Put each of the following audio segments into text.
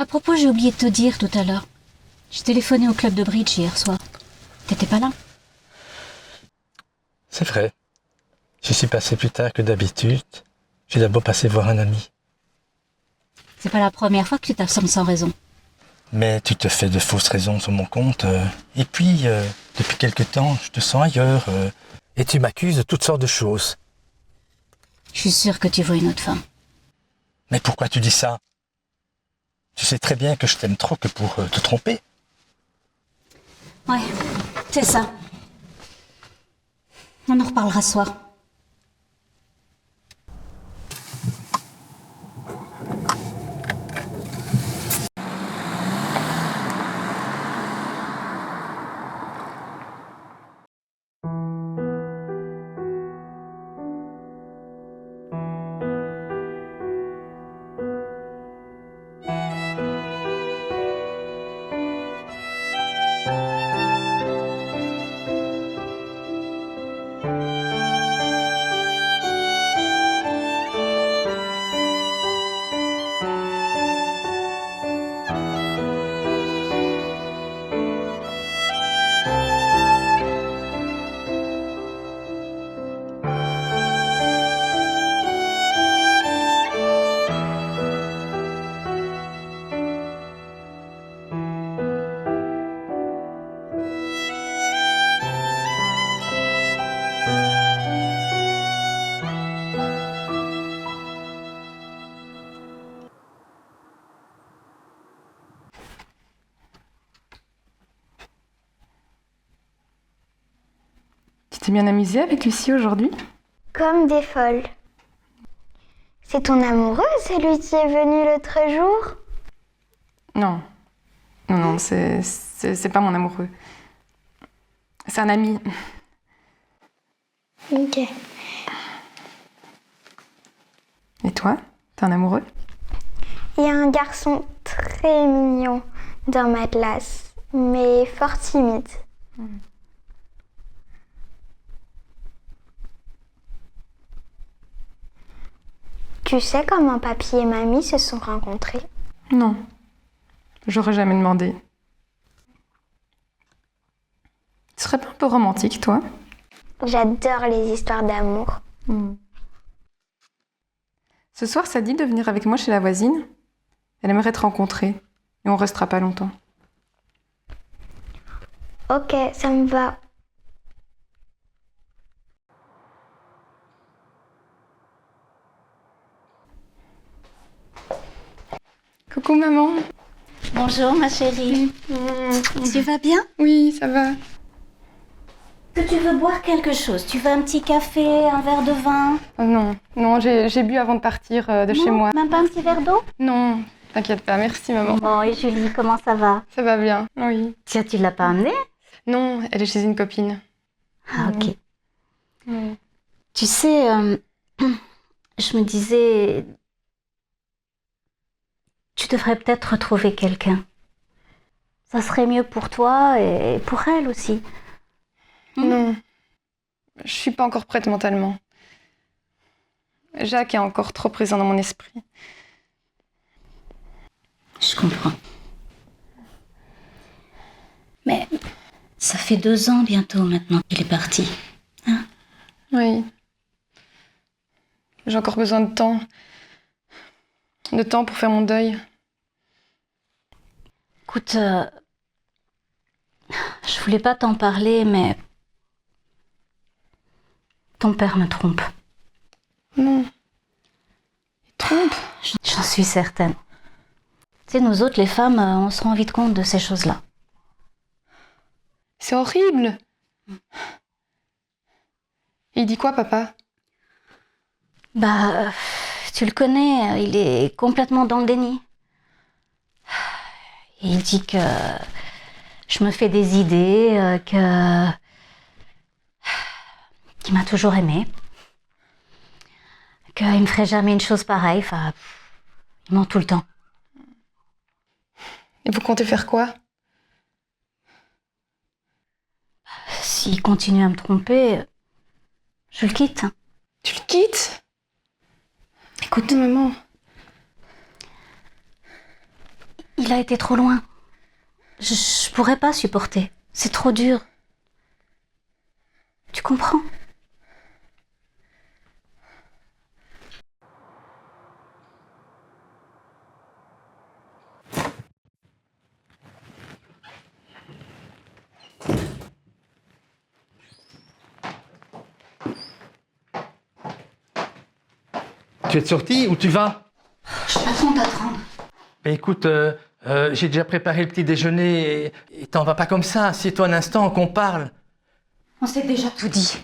À propos, j'ai oublié de te dire tout à l'heure. J'ai téléphoné au club de bridge hier soir. T'étais pas là? C'est vrai. Je suis passé plus tard que d'habitude. J'ai d'abord passé voir un ami. C'est pas la première fois que tu t'absentes sans raison. Mais tu te fais de fausses raisons sur mon compte. Et puis, depuis quelque temps, je te sens ailleurs. Et tu m'accuses de toutes sortes de choses. Je suis sûre que tu vois une autre femme. Mais pourquoi tu dis ça? Tu sais très bien que je t'aime trop que pour te tromper. Ouais, c'est ça. On en reparlera ce soir. Tu t'es bien amusée avec Lucie aujourd'hui? Comme des folles. C'est ton amoureux, celui qui est venu l'autre jour? Non. Non, c'est pas mon amoureux. C'est un ami. Ok. Et toi? T'es un amoureux? Il y a un garçon très mignon dans ma classe, mais fort timide. Tu sais comment papy et mamie se sont rencontrés? Non. J'aurais jamais demandé. Tu serais pas un peu romantique, toi? J'adore les histoires d'amour. Ce soir, ça dit de venir avec moi chez la voisine? Elle aimerait te rencontrer. Et on restera pas longtemps. Ok, ça me va. Coucou maman. Bonjour ma chérie. Tu vas bien? Oui, ça va. Est-ce que tu veux boire quelque chose? Tu veux un petit café, un verre de vin? Oh non, j'ai bu avant de partir de chez moi. Même pas un petit verre d'eau? Non, t'inquiète pas, merci maman. Bon, et Julie, comment ça va? Ça va bien, oui. Tiens, tu l'as pas amenée? Non, elle est chez une copine. Ah, ok. Oui. Tu sais, je me disais, tu devrais peut-être retrouver quelqu'un. Ça serait mieux pour toi et pour elle aussi. Non, je suis pas encore prête mentalement. Jacques est encore trop présent dans mon esprit. Je comprends. Mais ça fait 2 ans bientôt maintenant qu'il est parti. Hein? Oui. J'ai encore besoin de temps. De temps pour faire mon deuil. Écoute, je voulais pas t'en parler, mais ton père me trompe. Non. Il trompe. J'en suis certaine. Tu sais, nous autres, les femmes, on se rend vite compte de ces choses-là. C'est horrible. Et il dit quoi, papa? Bah, tu le connais, il est complètement dans le déni. Il dit que je me fais des idées, qu'il m'a toujours aimée, qu'il me ferait jamais une chose pareille. Enfin, il ment tout le temps. Et vous comptez faire quoi? S'il continue à me tromper, je le quitte. Tu le quittes? Écoute, Maman. Il a été trop loin. Je pourrais pas supporter. C'est trop dur. Tu comprends? Tu es de sortie ou tu vas? Je t'attends t'attendre. Ben écoute, j'ai déjà préparé le petit déjeuner et t'en vas pas comme ça. Assieds-toi un instant qu'on parle. On s'est déjà tout dit.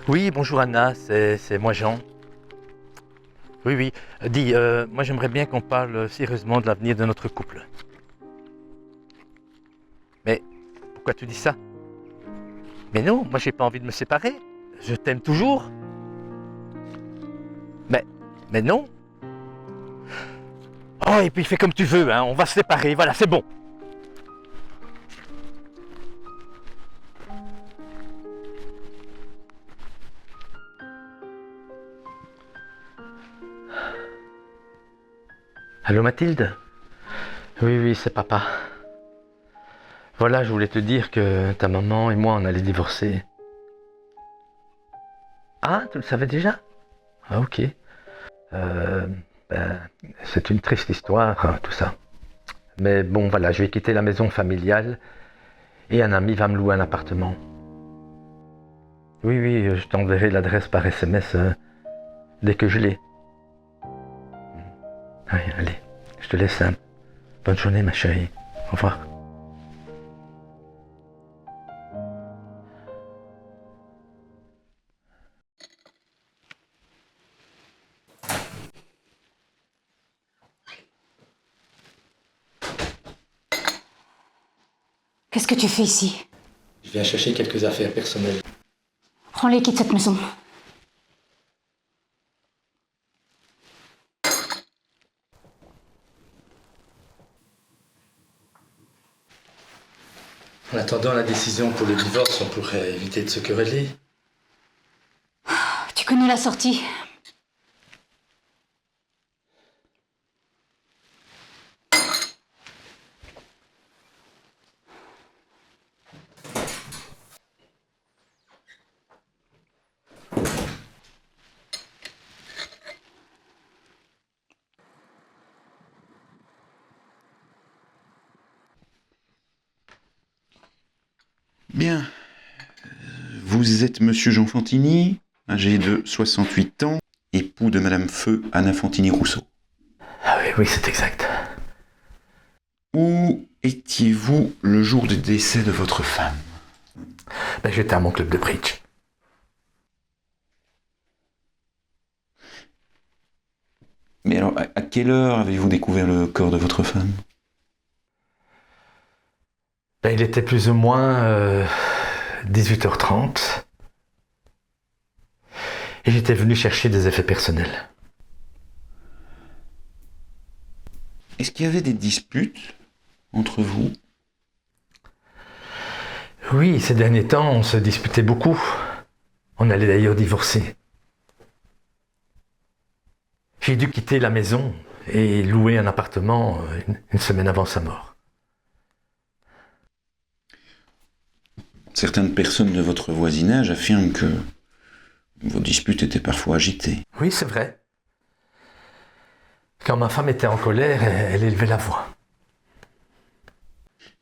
Oui, bonjour Anna, c'est moi Jean. Oui, dis, moi j'aimerais bien qu'on parle sérieusement de l'avenir de notre couple. Mais pourquoi tu dis ça? Mais non, moi j'ai pas envie de me séparer. Je t'aime toujours. Mais non. Oh, et puis fais comme tu veux, hein, on va se séparer, voilà, c'est bon. Allô Mathilde? Oui, c'est papa. Voilà, je voulais te dire que ta maman et moi, on allait divorcer. Ah, tu le savais déjà? Ah, ok. C'est une triste histoire, hein, tout ça. Mais bon, voilà, je vais quitter la maison familiale et un ami va me louer un appartement. Oui, je t'enverrai l'adresse par SMS dès que je l'ai. Oui, allez, je te laisse. Hein. Bonne journée, ma chérie. Au revoir. Qu'est-ce que tu fais ici? Je viens chercher quelques affaires personnelles. Prends-les, quitte cette maison. En attendant la décision pour le divorce, on pourrait éviter de se quereller. Tu connais la sortie. Bien. Vous êtes Monsieur Jean Fantini, âgé de 68 ans, époux de Madame Feu Anna Fantini-Rousseau. Ah oui, c'est exact. Où étiez-vous le jour du décès de votre femme? J'étais à mon club de bridge. Mais alors, à quelle heure avez-vous découvert le corps de votre femme? Il était plus ou moins 18h30. Et j'étais venu chercher des effets personnels. Est-ce qu'il y avait des disputes entre vous? Oui, ces derniers temps, on se disputait beaucoup. On allait d'ailleurs divorcer. J'ai dû quitter la maison et louer un appartement une semaine avant sa mort. Certaines personnes de votre voisinage affirment que vos disputes étaient parfois agitées. Oui, c'est vrai. Quand ma femme était en colère, elle élevait la voix.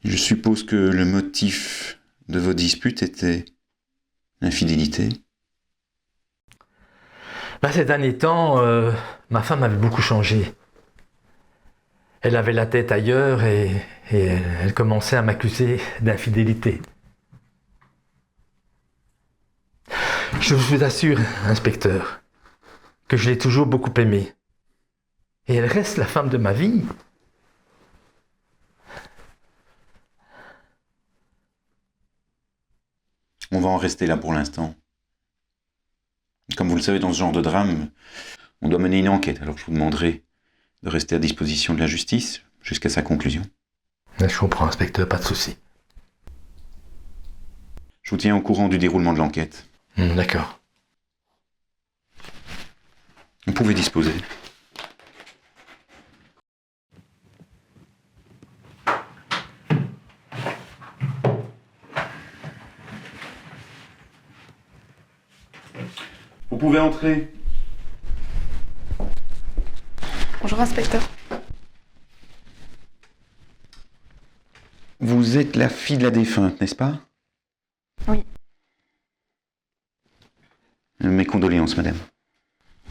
Je suppose que le motif de vos disputes était l'infidélité. Ces derniers temps, ma femme avait beaucoup changé. Elle avait la tête ailleurs et elle commençait à m'accuser d'infidélité. Je vous assure, inspecteur, que je l'ai toujours beaucoup aimée. Et elle reste la femme de ma vie. On va en rester là pour l'instant. Comme vous le savez, dans ce genre de drame, on doit mener une enquête, alors je vous demanderai de rester à disposition de la justice jusqu'à sa conclusion. Je comprends, inspecteur, pas de souci. Je vous tiens au courant du déroulement de l'enquête. D'accord. Vous pouvez disposer. Vous pouvez entrer. Bonjour, inspecteur. Vous êtes la fille de la défunte, n'est-ce pas? Oui. Mes condoléances, madame.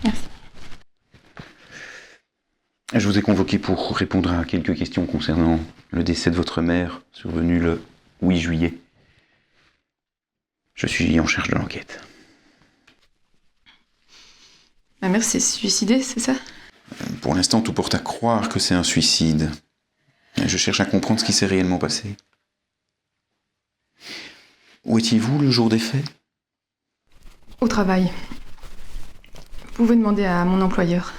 Merci. Je vous ai convoqué pour répondre à quelques questions concernant le décès de votre mère, survenu le 8 juillet. Je suis en charge de l'enquête. Ma mère s'est suicidée, c'est ça? Pour l'instant, tout porte à croire que c'est un suicide. Je cherche à comprendre ce qui s'est réellement passé. Où étiez-vous le jour des faits? Au travail. Vous pouvez demander à mon employeur.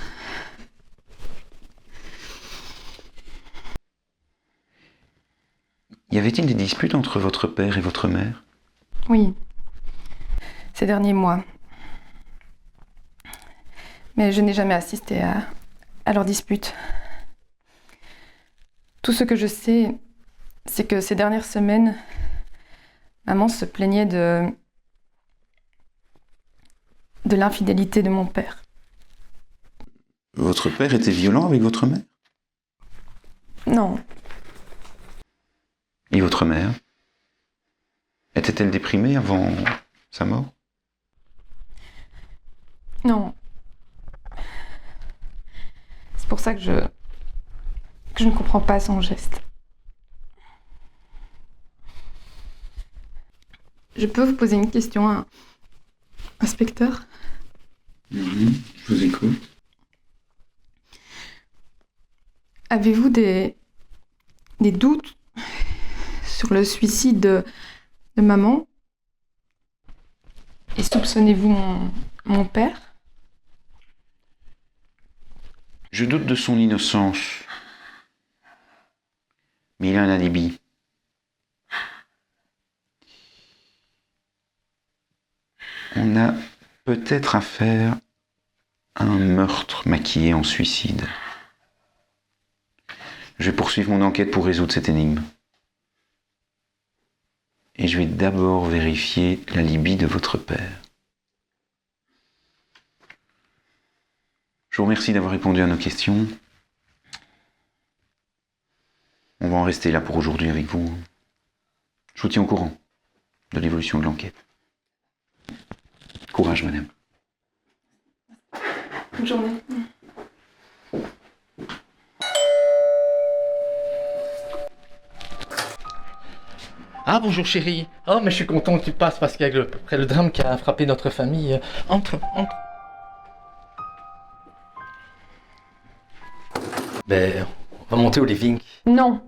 Y avait-il des disputes entre votre père et votre mère? Oui. Ces derniers mois. Mais je n'ai jamais assisté à leur dispute. Tout ce que je sais, c'est que ces dernières semaines, maman se plaignait de l'infidélité de mon père. Votre père était violent avec votre mère? Non, Et votre mère? Était-elle déprimée avant sa mort? non. C'est pour ça que je ne comprends pas son geste. Je peux vous poser une question, inspecteur? Je vous écoute. Avez-vous des doutes sur le suicide de maman? Et soupçonnez-vous mon père? Je doute de son innocence. Mais il a un alibi. On a peut-être affaire à un meurtre maquillé en suicide. Je vais poursuivre mon enquête pour résoudre cette énigme. Et je vais d'abord vérifier l'alibi de votre père. Je vous remercie d'avoir répondu à nos questions. On va en rester là pour aujourd'hui avec vous. Je vous tiens au courant de l'évolution de l'enquête. Courage, madame. Bonne journée. Ah, bonjour chérie. Oh, mais je suis content que tu passes parce qu'après le drame qui a frappé notre famille... Entre. Ben, on va monter au living. Non.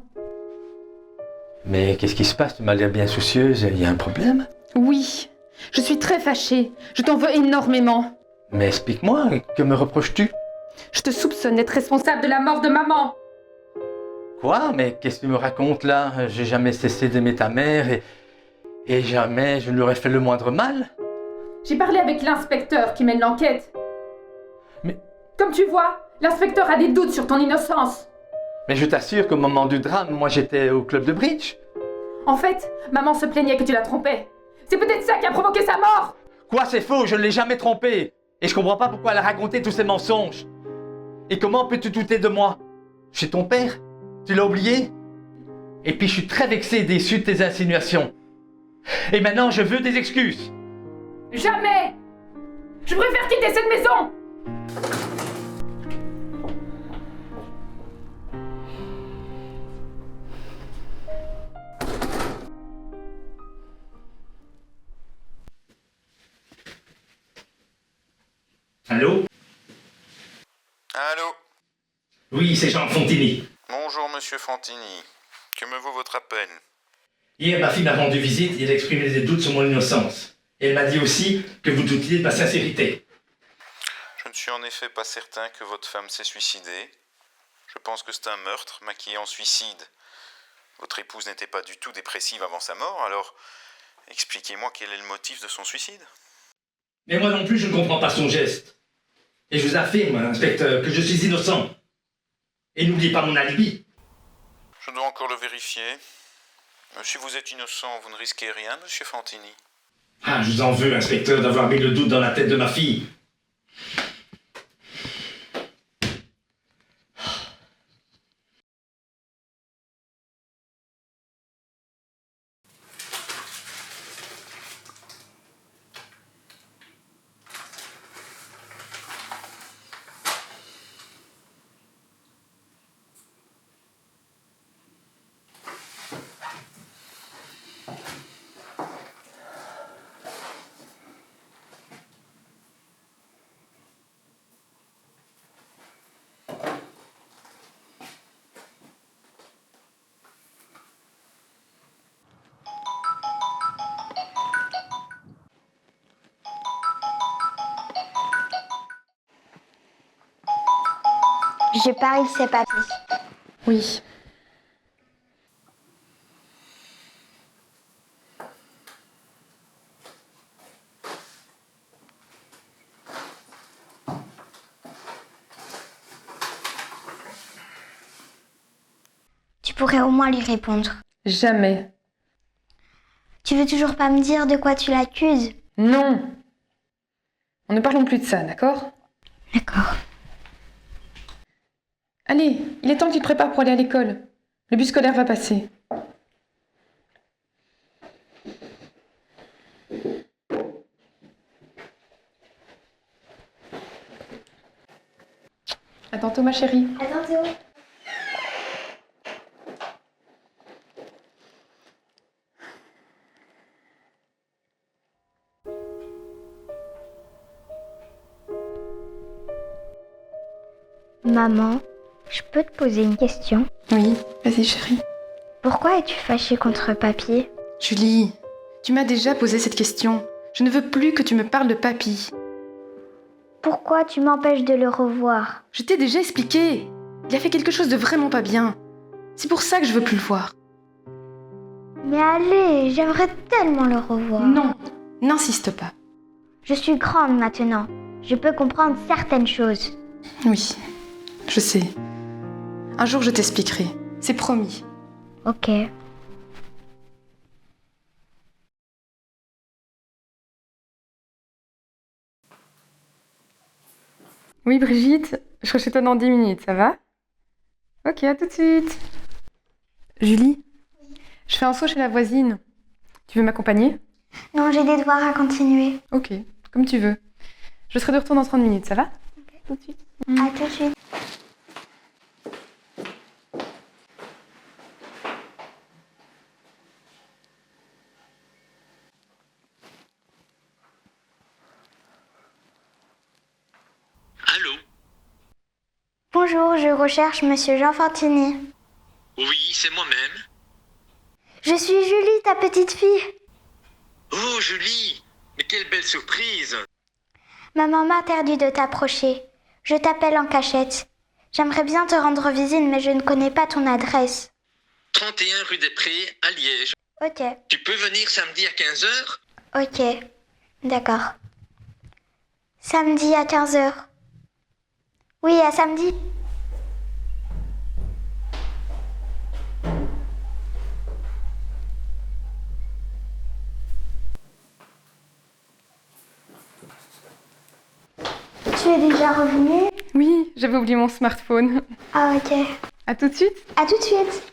Mais qu'est-ce qui se passe? Tu m'as l'air bien soucieuse. Il y a un problème? Oui. Je suis très fâchée. Je t'en veux énormément. Mais explique-moi, que me reproches-tu? Je te soupçonne d'être responsable de la mort de maman. Quoi? Mais qu'est-ce que tu me racontes là? J'ai jamais cessé d'aimer ta mère et jamais je ne lui aurais fait le moindre mal. J'ai parlé avec l'inspecteur qui mène l'enquête. Mais... Comme tu vois, l'inspecteur a des doutes sur ton innocence. Mais je t'assure qu'au moment du drame, moi j'étais au club de bridge. En fait, maman se plaignait que tu la trompais. C'est peut-être ça qui a provoqué sa mort. Quoi, c'est faux, je ne l'ai jamais trompée. Et je comprends pas pourquoi elle a raconté tous ces mensonges. Et comment peux-tu douter de moi? Je suis ton père? Tu l'as oublié? Et puis je suis très vexé et déçu de tes insinuations. Et maintenant, je veux des excuses. Jamais. Je préfère quitter cette maison. Allô? Oui, c'est Jean Fontini. Bonjour, monsieur Fantini. Que me vaut votre appel? Hier, ma fille m'a rendu visite et elle a exprimé des doutes sur mon innocence. Et elle m'a dit aussi que vous doutiez de ma sincérité. Je ne suis en effet pas certain que votre femme s'est suicidée. Je pense que c'est un meurtre maquillé en suicide. Votre épouse n'était pas du tout dépressive avant sa mort, alors expliquez-moi quel est le motif de son suicide. Mais moi non plus, je ne comprends pas son geste. Et je vous affirme, inspecteur, que je suis innocent. Et n'oubliez pas mon alibi. Je dois encore le vérifier. Si vous êtes innocent, vous ne risquez rien, monsieur Fantini. Ah, je vous en veux, inspecteur, d'avoir mis le doute dans la tête de ma fille. Je parie que c'est papy. Oui. Tu pourrais au moins lui répondre. Jamais. Tu veux toujours pas me dire de quoi tu l'accuses? Non. On ne parlons plus de ça, d'accord? D'accord. Allez, il est temps que tu te prépares pour aller à l'école. Le bus scolaire va passer. À tantôt, ma chérie. À tantôt. Maman, je peux te poser une question? Oui, vas-y, chérie. Pourquoi es-tu fâchée contre papy? Julie, tu m'as déjà posé cette question. Je ne veux plus que tu me parles de papy. Pourquoi tu m'empêches de le revoir? Je t'ai déjà expliqué. Il a fait quelque chose de vraiment pas bien. C'est pour ça que je veux plus le voir. Mais allez, j'aimerais tellement le revoir. Non, n'insiste pas. Je suis grande maintenant. Je peux comprendre certaines choses. Oui, je sais. Un jour, je t'expliquerai. C'est promis. Ok. Oui, Brigitte, je serai chez toi dans 10 minutes, ça va? Ok, à tout de suite. Julie, je fais un saut chez la voisine. Tu veux m'accompagner? Non, j'ai des devoirs à continuer. Ok, comme tu veux. Je serai de retour dans 30 minutes, ça va? Tout de suite. À tout de suite. Allô? Bonjour, je recherche Monsieur Jean Fantini. Oui, c'est moi-même. Je suis Julie, ta petite fille. Oh, Julie! Mais quelle belle surprise! Maman m'a interdit de t'approcher. Je t'appelle en cachette. J'aimerais bien te rendre visite, mais je ne connais pas ton adresse. 31 rue des Prés, à Liège. Ok, Tu peux venir samedi à 15h? ok. D'accord. Samedi à 15h. Oui, à samedi. Tu es déjà revenu? Oui, j'avais oublié mon smartphone. Ah, ok. À tout de suite. À tout de suite.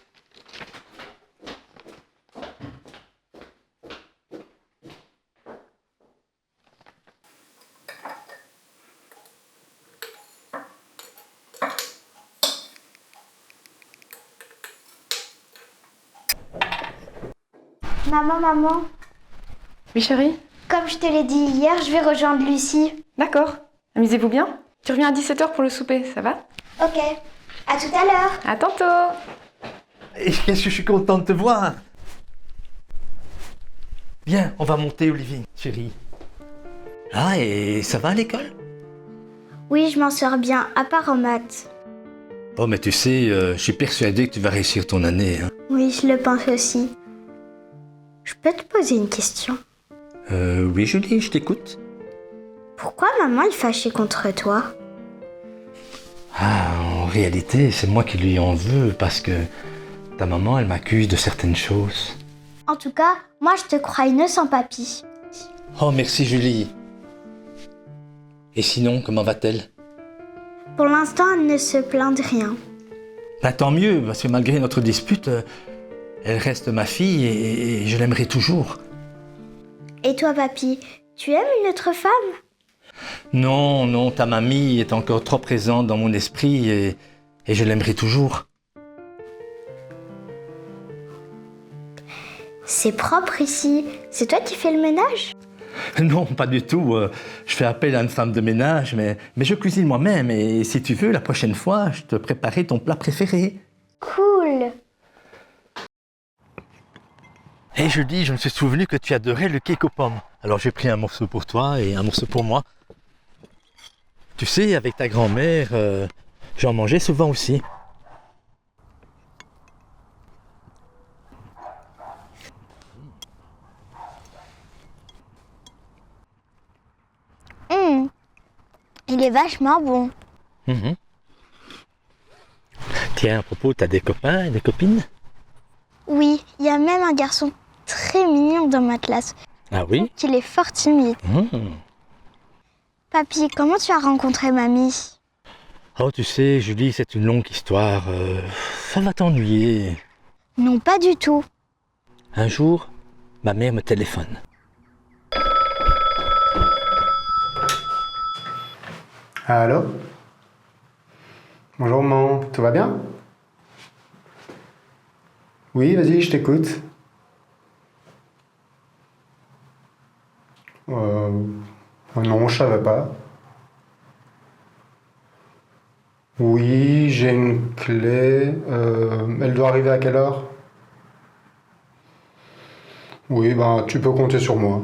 Maman, Oui, chérie? comme je te l'ai dit hier, je vais rejoindre Lucie. D'accord. Amusez-vous bien. Tu reviens à 17h pour le souper, ça va? Ok. À tout à l'heure. À tantôt. Et qu'est-ce que je suis content de te voir. Viens, on va monter, Olivier, chérie. Ah, et ça va à l'école? Oui, je m'en sors bien, à part en maths. Oh, mais tu sais, je suis persuadé que tu vas réussir ton année. Hein. Oui, je le pense aussi. Je peux te poser une question? Oui, Julie, je t'écoute. Pourquoi maman est fâchée contre toi? Ah, en réalité, c'est moi qui lui en veux parce que ta maman, elle m'accuse de certaines choses. En tout cas, moi je te crois innocent, papy. Oh, merci, Julie. Et sinon, comment va-t-elle? Pour l'instant, elle ne se plaint de rien. Bah, tant mieux, parce que malgré notre dispute, elle reste ma fille et je l'aimerai toujours. Et toi, papy, tu aimes une autre femme? Non, non, ta mamie est encore trop présente dans mon esprit et je l'aimerai toujours. C'est propre ici. C'est toi qui fais le ménage? Non, pas du tout. Je fais appel à une femme de ménage, mais je cuisine moi-même. Et si tu veux, la prochaine fois, je te préparerai ton plat préféré. Cool. Et Julie, je me suis souvenu que tu adorais le cake aux pommes. Alors j'ai pris un morceau pour toi et un morceau pour moi. Tu sais, avec ta grand-mère, j'en mangeais souvent aussi. Il est vachement bon. Mhm. Tiens, à propos, t'as des copains et des copines? Oui, il y a même un garçon très mignon dans ma classe. Ah oui? Il est fort timide. Mhm. Papy, comment tu as rencontré mamie? Oh, tu sais, Julie, c'est une longue histoire. Ça va t'ennuyer. Non, pas du tout. Un jour, ma mère me téléphone. Allô? Bonjour maman, tout va bien? Oui, vas-y, je t'écoute. Non, je savais pas. Oui, j'ai une clé. Elle doit arriver à quelle heure? Oui, ben, tu peux compter sur moi.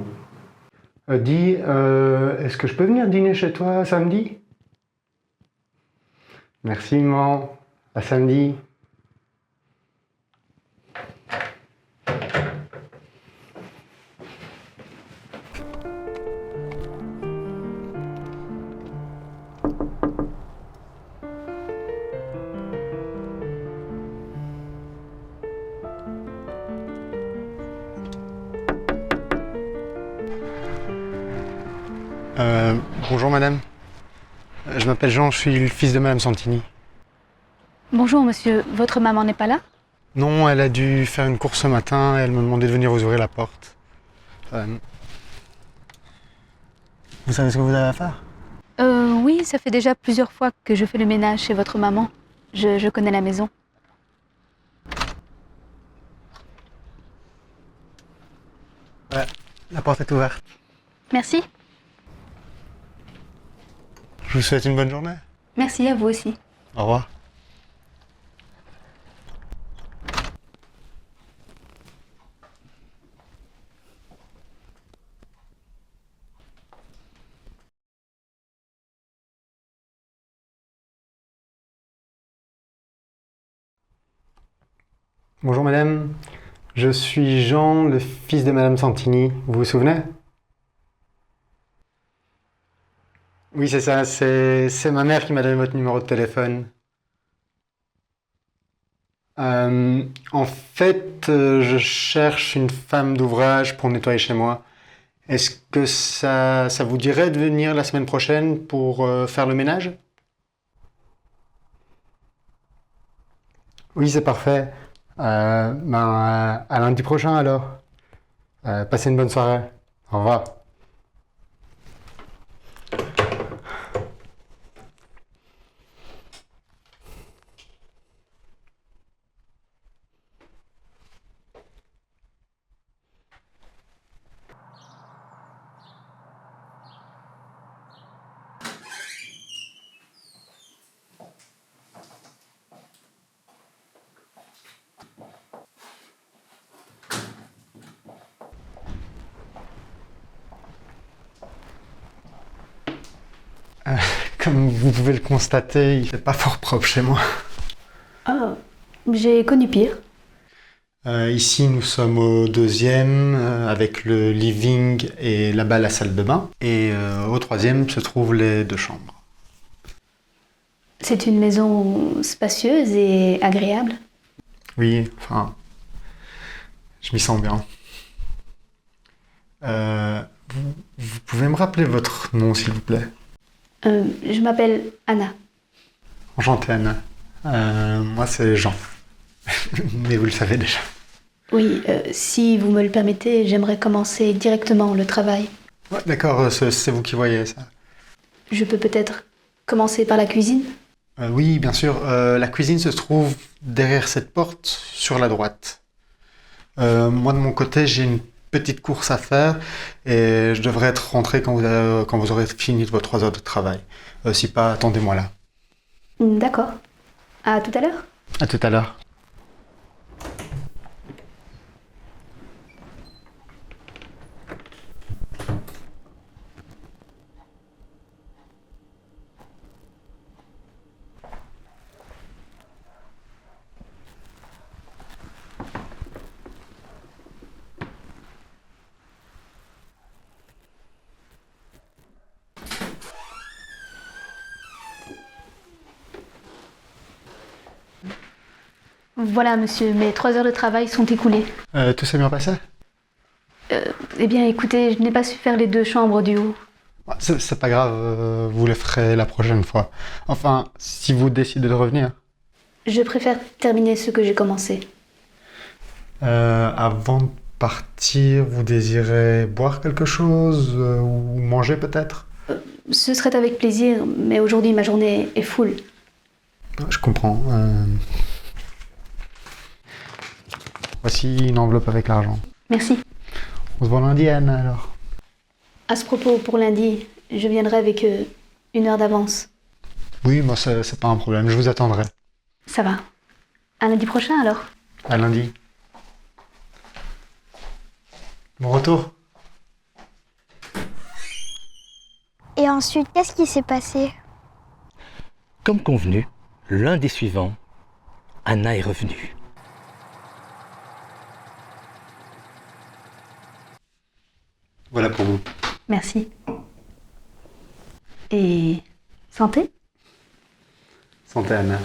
Dis, est-ce que je peux venir dîner chez toi samedi? Merci, maman. À samedi. Bonjour madame. Je m'appelle Jean, je suis le fils de madame Santini. Bonjour monsieur, votre maman n'est pas là? Non, elle a dû faire une course ce matin et elle me demandait de venir vous ouvrir la porte. Vous savez ce que vous avez à faire? Oui, ça fait déjà plusieurs fois que je fais le ménage chez votre maman. Je connais la maison. Ouais, la porte est ouverte. Merci. Je vous souhaite une bonne journée. Merci à vous aussi. Au revoir. Bonjour madame, je suis Jean, le fils de madame Santini. Vous vous souvenez? Oui, c'est ça, c'est ma mère qui m'a donné votre numéro de téléphone. En fait, je cherche une femme d'ouvrage pour nettoyer chez moi. Est-ce que ça vous dirait de venir la semaine prochaine pour faire le ménage? Oui, c'est parfait. À lundi prochain alors. Passez une bonne soirée. Au revoir. Comme vous pouvez le constater, il fait pas fort propre chez moi. Oh, j'ai connu pire. Ici, nous sommes au deuxième, avec le living et là-bas la salle de bain. Et au troisième se trouvent les 2 chambres. C'est une maison spacieuse et agréable. Oui, enfin, je m'y sens bien. Vous pouvez me rappeler votre nom, s'il vous plaît? Je m'appelle Anna. Enchanté, Anna. Moi, c'est Jean. Mais vous le savez déjà. Oui, si vous me le permettez, j'aimerais commencer directement le travail. Ouais, d'accord, c'est vous qui voyez ça. Je peux peut-être commencer par la cuisine? Oui, bien sûr. La cuisine se trouve derrière cette porte, sur la droite. Moi, de mon côté, j'ai une petite course à faire et je devrais être rentré quand vous aurez fini vos 3 heures de travail. Si pas, attendez-moi là. D'accord. À tout à l'heure. À tout à l'heure. Voilà, monsieur, mes 3 heures de travail sont écoulées. Tout s'est bien passé? Eh bien, écoutez, je n'ai pas su faire les 2 chambres du haut. Ouais, c'est pas grave, vous le ferez la prochaine fois. Enfin, si vous décidez de revenir. Je préfère terminer ce que j'ai commencé. Avant de partir, vous désirez boire quelque chose ou manger peut-être? Ce serait avec plaisir, mais aujourd'hui ma journée est full. Je comprends. Voici une enveloppe avec l'argent. Merci. On se voit lundi, Anne, alors. À ce propos, pour lundi, je viendrai avec 1 heure d'avance. Oui, moi, c'est pas un problème, je vous attendrai. Ça va. À lundi prochain alors. À lundi. Bon retour. Et ensuite, qu'est-ce qui s'est passé? Comme convenu, lundi suivant, Anna est revenue. Voilà pour vous. Merci. Et santé? Santé, Anna.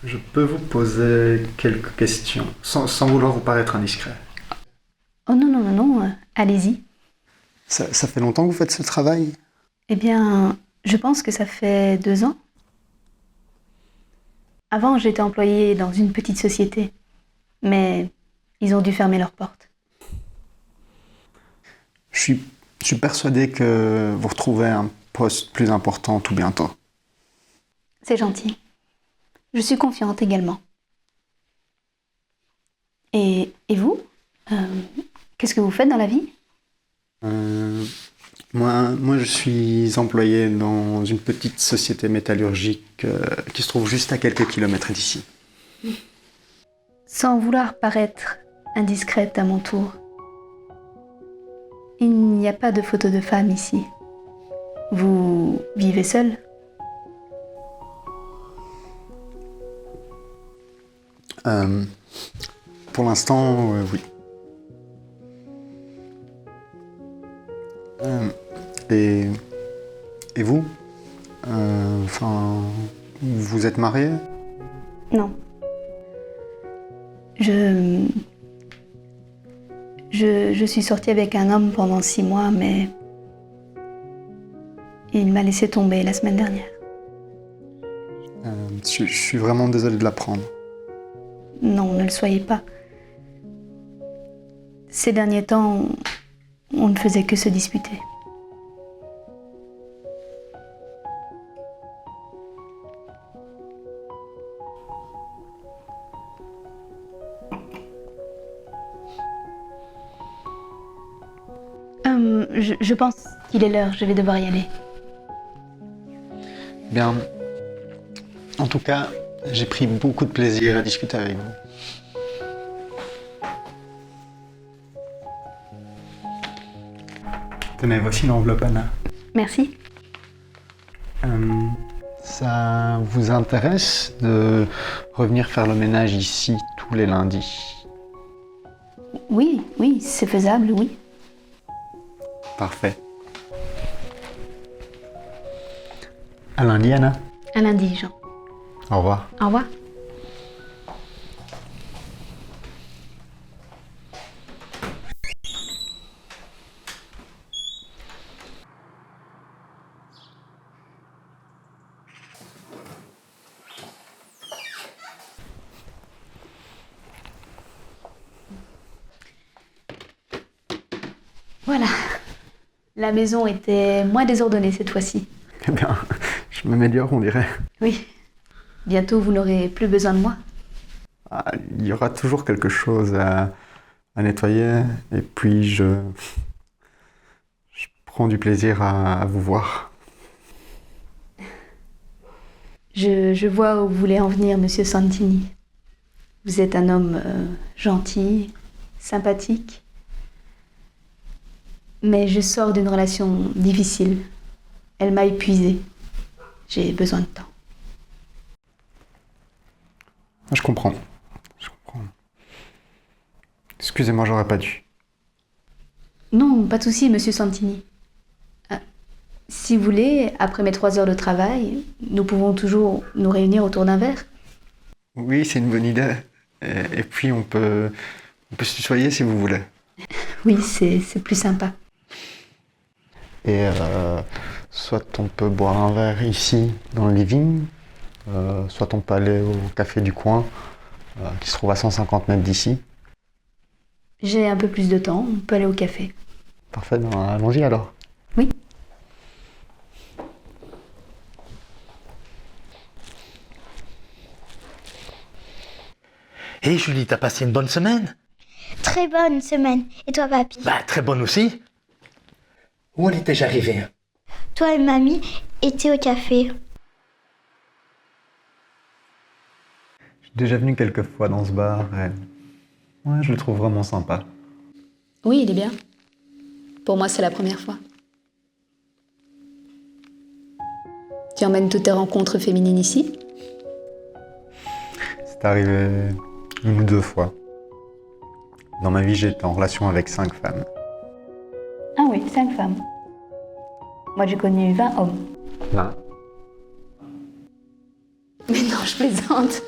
Je peux vous poser quelques questions, sans vouloir vous paraître indiscret. Oh non, non, non, non, allez-y. Ça fait longtemps que vous faites ce travail? Eh bien, je pense que ça fait 2 ans. Avant, j'étais employée dans une petite société, mais ils ont dû fermer leurs portes. Je suis persuadé que vous retrouvez un poste plus important tout bientôt. C'est gentil. Je suis confiante également. Et vous? Qu'est-ce que vous faites dans la vie? Moi, je suis employé dans une petite société métallurgique qui se trouve juste à quelques kilomètres d'ici. Sans vouloir paraître indiscrète à mon tour, il n'y a pas de photo de femme ici. Vous vivez seul? Pour l'instant, oui. Et vous? Enfin, vous êtes marié? Non. Je suis sortie avec un homme pendant 6 mois, mais il m'a laissé tomber la semaine dernière. Je suis vraiment désolé de l'apprendre. Non, ne le soyez pas. Ces derniers temps, on ne faisait que se disputer. Je pense qu'il est l'heure, je vais devoir y aller. Bien. En tout cas, j'ai pris beaucoup de plaisir à discuter avec vous. Tenez, voici l'enveloppe, Anna. Merci. Ça vous intéresse de revenir faire le ménage ici tous les lundis? Oui, c'est faisable, oui. Parfait. À lundi, Anna. À lundi, Jean. Au revoir. Au revoir. Voilà. La maison était moins désordonnée cette fois-ci. Eh bien, je m'améliore, on dirait. Oui. Bientôt, vous n'aurez plus besoin de moi. Ah, il y aura toujours quelque chose à nettoyer, et puis je prends du plaisir à vous voir. Je vois où vous voulez en venir, monsieur Santini. Vous êtes un homme gentil, sympathique. Mais je sors d'une relation difficile. Elle m'a épuisée. J'ai besoin de temps. Je comprends. Excusez-moi, j'aurais pas dû. Non, pas de souci, monsieur Santini. Si vous voulez, après mes 3 heures de travail, nous pouvons toujours nous réunir autour d'un verre. Oui, c'est une bonne idée. Et puis on peut se tutoyer si vous voulez. Oui, c'est plus sympa. Et soit on peut boire un verre ici, dans le living, soit on peut aller au café du coin, qui se trouve à 150 mètres d'ici. J'ai un peu plus de temps, on peut aller au café. Parfait, ben, allons-y alors. Oui. Hé Julie, t'as passé une bonne semaine? Très bonne semaine. Et toi, papy? Bah, très bonne aussi. Où en étais-je arrivé? Toi et mamie étaient au café. Je suis déjà venu quelques fois dans ce bar et ouais, je le trouve vraiment sympa. Oui, il est bien. Pour moi, c'est la première fois. Tu emmènes toutes tes rencontres féminines ici? C'est arrivé 1 ou 2 fois. Dans ma vie, j'étais en relation avec 5 femmes. Ah oui, 5 femmes. Moi, j'ai connu 20 hommes. Là. Mais non, je plaisante.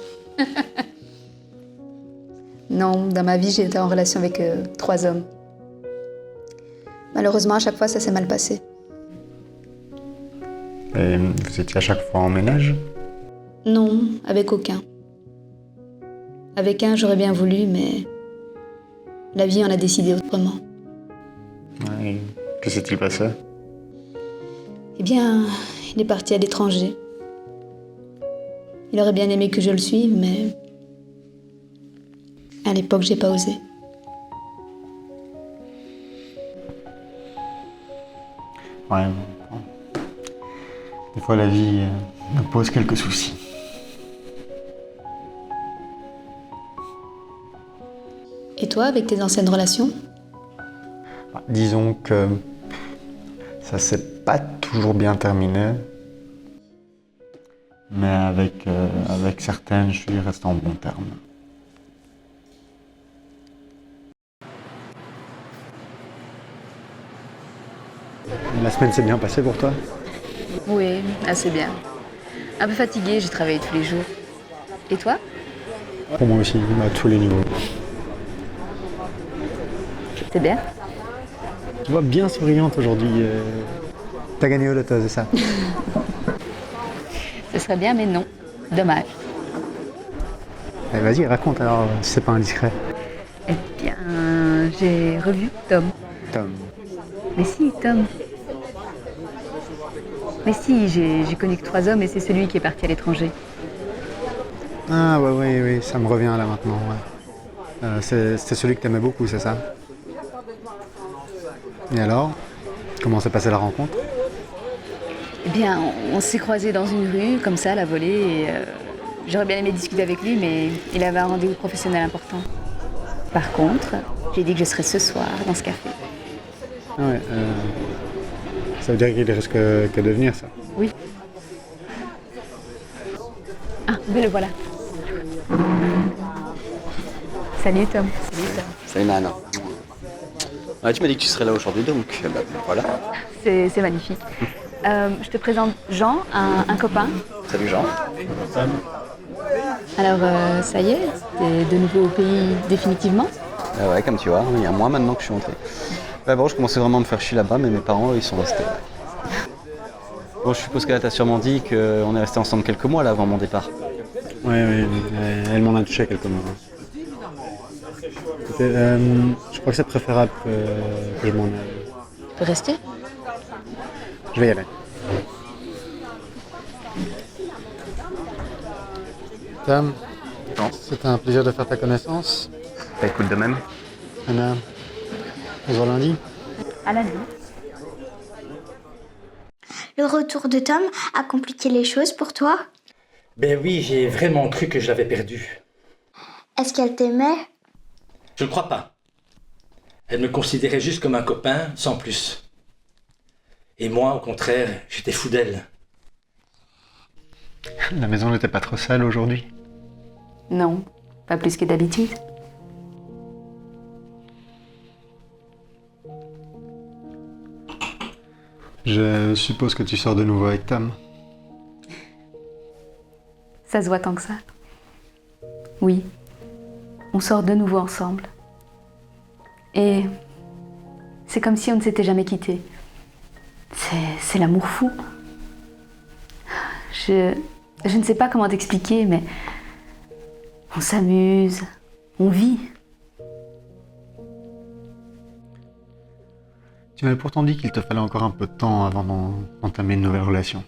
Non, dans ma vie, j'ai été en relation avec 3 hommes. Malheureusement, à chaque fois, ça s'est mal passé. Et vous étiez à chaque fois en ménage? Non, avec aucun. Avec un, j'aurais bien voulu, mais la vie en a décidé autrement. Ouais, que s'est-il passé? Eh bien, il est parti à l'étranger. Il aurait bien aimé que je le suive, mais à l'époque, j'ai pas osé. Ouais, bon. Des fois, la vie me pose quelques soucis. Et toi, avec tes anciennes relations? Disons que ça s'est pas toujours bien terminé, mais avec certaines, je suis resté en bon terme. La semaine s'est bien passée pour toi? Oui, assez bien. Un peu fatiguée, j'ai travaillé tous les jours. Et toi? Pour moi aussi, à tous les niveaux. C'est bien? Tu vois bien souriante aujourd'hui. T'as gagné au loto, c'est ça? Ce serait bien, mais non. Dommage. Eh, vas-y, raconte alors, si c'est pas indiscret. Eh bien, j'ai revu Tom. Tom. Mais si, Tom. Mais si, j'ai connu que 3 hommes et c'est celui qui est parti à l'étranger. Ah ouais, oui, ça me revient là maintenant. Ouais. C'était celui que t'aimais beaucoup, c'est ça? Et alors? Comment s'est passée la rencontre? Eh bien, on s'est croisés dans une rue, comme ça, à la volée, et j'aurais bien aimé discuter avec lui, mais il avait un rendez-vous professionnel important. Par contre, j'ai dit que je serais ce soir dans ce café. Ah ouais, ça veut dire qu'il risque que de venir, ça. Oui. Ah, mais le voilà. Salut Tom. Salut Tom. Salut Nana. Ouais, tu m'as dit que tu serais là aujourd'hui, donc voilà. C'est magnifique. Je te présente Jean, un copain. Salut Jean. Alors, ça y est, t'es de nouveau au pays définitivement? Ouais, comme tu vois, il y a un mois maintenant que je suis rentré. Ouais, bon, je commençais vraiment à me faire chier là-bas, mais mes parents, eux, ils sont restés. Bon, je suppose qu'elle t'a sûrement dit qu'on est restés ensemble quelques mois là avant mon départ. Oui, elle m'en a touché quelques mots. Écoutez, je crois que c'est préférable que je m'en aille. Tu peux rester? Je vais y aller. Tom, c'était un plaisir de faire ta connaissance. Bah écoute, de même. Anna, on se voit lundi. À lundi. Le retour de Tom a compliqué les choses pour toi? Ben oui, j'ai vraiment cru que je l'avais perdue. Est-ce qu'elle t'aimait? Je ne crois pas. Elle me considérait juste comme un copain, sans plus. Et moi, au contraire, j'étais fou d'elle. La maison n'était pas trop sale aujourd'hui. Non, pas plus que d'habitude. Je suppose que tu sors de nouveau avec Tom. Ça se voit tant que ça. Oui, on sort de nouveau ensemble. Et c'est comme si on ne s'était jamais quittés. C'est l'amour fou. Je ne sais pas comment t'expliquer, mais on s'amuse, on vit. Tu m'avais pourtant dit qu'il te fallait encore un peu de temps avant d'entamer une nouvelle relation.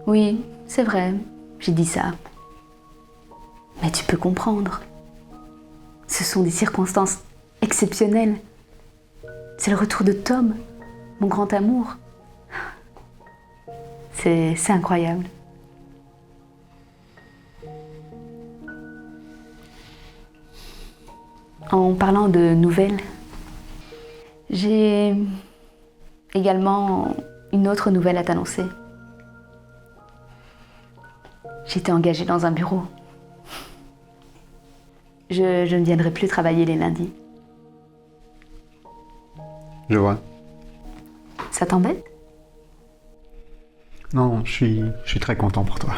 Oui, c'est vrai, j'ai dit ça. Mais tu peux comprendre. Ce sont des circonstances exceptionnelles. C'est le retour de Tom, mon grand amour. C'est incroyable. En parlant de nouvelles, j'ai également une autre nouvelle à t'annoncer. J'étais engagée dans un bureau. Je ne viendrai plus travailler les lundis. Je vois. Ça t'embête? Non, je suis très content pour toi.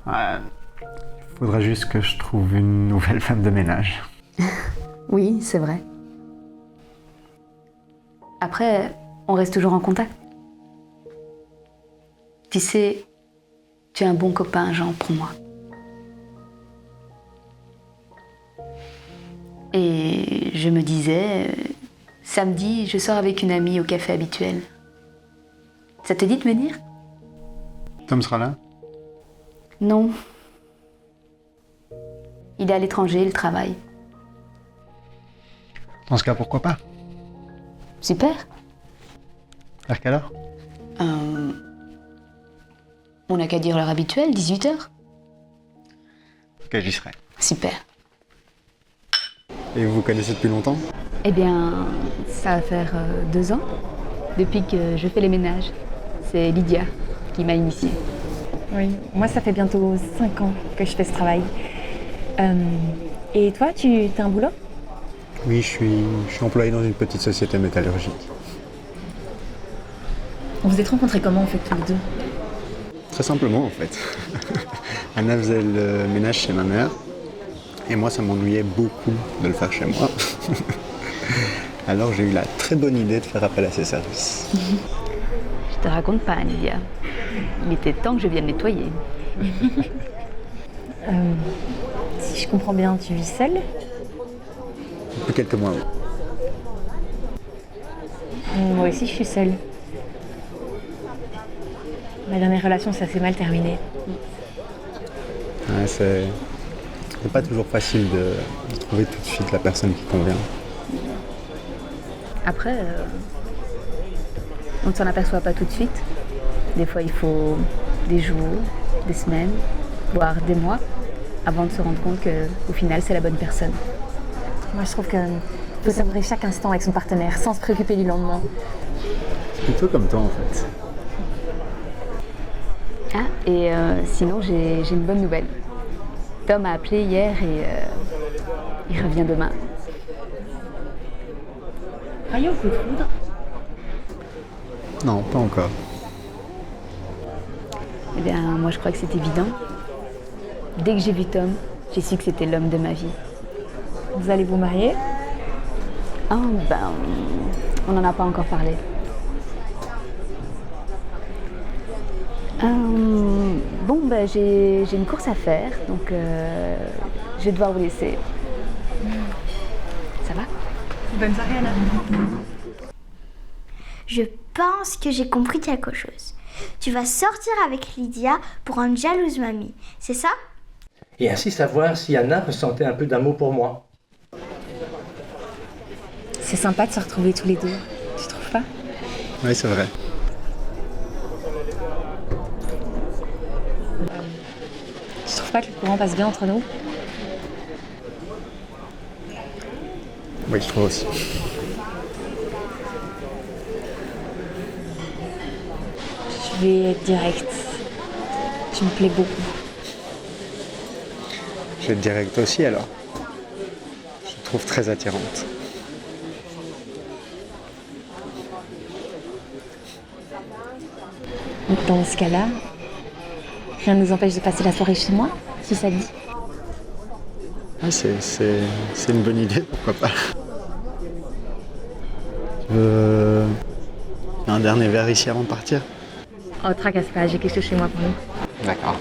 Il faudrait juste que je trouve une nouvelle femme de ménage. Oui, c'est vrai. Après, on reste toujours en contact. Tu sais, tu es un bon copain, Jean, pour moi. Et je me disais, samedi, je sors avec une amie au café habituel. Ça te dit de venir? Tom sera là? Non. Il est à l'étranger, il travaille. Dans ce cas, pourquoi pas? Super. Vers quelle heure? On n'a qu'à dire l'heure habituelle, 18h. Ok, j'y serai. Super. Et vous vous connaissez depuis longtemps? Eh bien, ça va faire 2 ans, depuis que je fais les ménages. C'est Lydia qui m'a initiée. Oui, moi ça fait bientôt 5 ans que je fais ce travail. Et toi, tu as un boulot? Oui, je suis employé dans une petite société métallurgique. Vous vous êtes rencontrés comment en fait tous les deux? Très simplement en fait. Anna faisait le ménage chez ma mère et moi ça m'ennuyait beaucoup de le faire chez moi. Alors j'ai eu la très bonne idée de faire appel à ses services. Je te raconte pas, Lydia. Il était temps que je vienne nettoyer. Si je comprends bien, tu vis seule? Depuis quelques mois, oui. Moi aussi, je suis seule. Ma dernière relation, ça s'est mal terminé. Ouais, c'est pas toujours facile de trouver tout de suite la personne qui convient. Après, on ne s'en aperçoit pas tout de suite. Des fois, il faut des jours, des semaines, voire des mois, avant de se rendre compte qu'au final, c'est la bonne personne. Moi, je trouve qu'il faut savourer chaque instant avec son partenaire, sans se préoccuper du lendemain. C'est plutôt comme toi en fait. Ah, et sinon, j'ai une bonne nouvelle. Tom a appelé hier et il revient demain. Voyons, coup de foudre. Non, pas encore. Eh bien, moi, je crois que c'est évident. Dès que j'ai vu Tom, j'ai su que c'était l'homme de ma vie. Vous allez vous marier? Ah, ben, on n'en a pas encore parlé. Bon, ben, j'ai une course à faire, donc je vais devoir vous laisser. Ça va? Bonne soirée, Anna. Je pense que j'ai compris quelque chose. Tu vas sortir avec Lydia pour rendre jalouse mamie, c'est ça? Et ainsi savoir si Anna ressentait un peu d'amour pour moi. C'est sympa de se retrouver tous les deux, tu trouves pas? Oui, c'est vrai. Tu trouves pas que le courant passe bien entre nous? Oui, je trouve aussi. Je vais être directe. Tu me plais beaucoup. Je vais être direct aussi alors. Je te trouve très attirante. Donc dans ce cas-là, rien ne nous empêche de passer la soirée chez moi, si ça te dit. Ah, c'est une bonne idée, pourquoi pas. Tu veux un dernier verre ici avant de partir? Oh, tracasse pas, j'ai quelque chose chez moi pour nous. D'accord.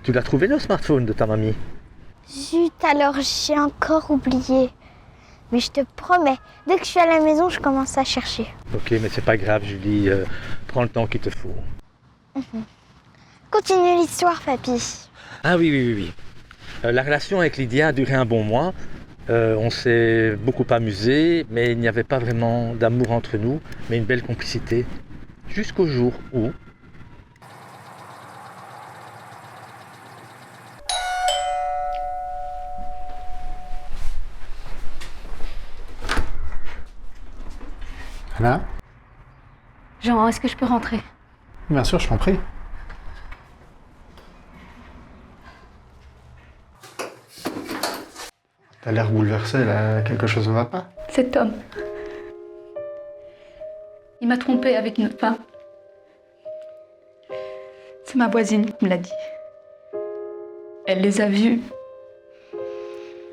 Tu l'as trouvé le smartphone de ta mamie? Zut, alors j'ai encore oublié. Mais je te promets, dès que je suis à la maison, je commence à chercher. Ok, mais c'est pas grave, Julie. Prends le temps qu'il te faut. Continue l'histoire, papy. Ah oui. La relation avec Lydia a duré un bon mois. On s'est beaucoup amusé, mais il n'y avait pas vraiment d'amour entre nous, mais une belle complicité. Jusqu'au jour où... Anna? Jean, est-ce que je peux rentrer? Bien sûr, je t'en prie. T'as l'air bouleversé, là. Quelque chose ne va pas. C'est Tom. Il m'a trompée avec une femme. C'est ma voisine qui me l'a dit. Elle les a vus,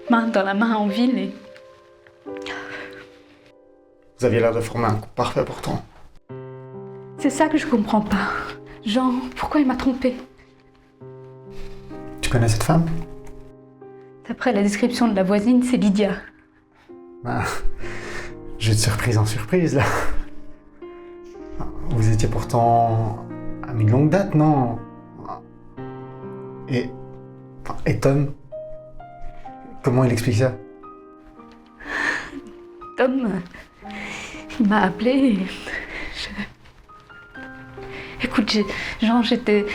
main dans la main en ville et... Vous aviez l'air de former un couple parfait pourtant. C'est ça que je comprends pas. Jean, pourquoi il m'a trompée? Tu connais cette femme? D'après la description de la voisine, c'est Lydia. Ah, j'ai de surprise en surprise, là. Vous étiez pourtant amis de longue date, non? Et Tom? Comment il explique ça? Tom, il m'a appelé et... Écoute, Jean, j'étais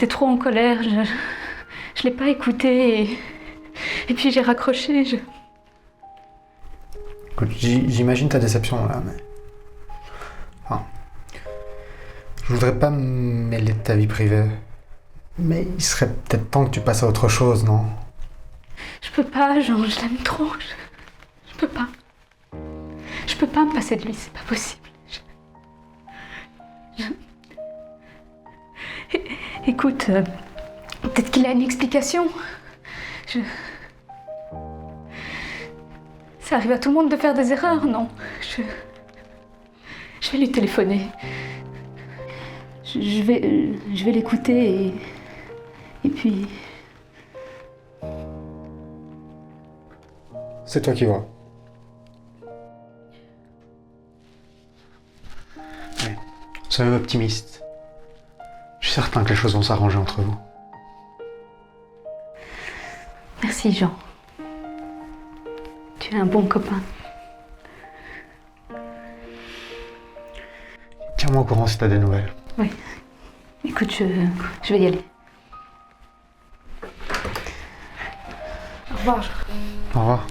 trop en colère, je l'ai pas écouté et puis j'ai raccroché. Écoute, j'imagine ta déception là, mais... Enfin, je voudrais pas me mêler de ta vie privée, mais il serait peut-être temps que tu passes à autre chose, non? Je peux pas, Jean, je l'aime trop. Je peux pas. Je peux pas me passer de lui, c'est pas possible. Écoute, peut-être qu'il a une explication. Ça arrive à tout le monde de faire des erreurs, non? Je vais lui téléphoner. Je vais l'écouter et puis... C'est toi qui vois. Mais, soyez optimiste. Je suis certain que les choses vont s'arranger entre vous. Merci Jean. Tu es un bon copain. Tiens-moi au courant si t'as des nouvelles. Oui. Écoute, je vais y aller. Au revoir. Au revoir.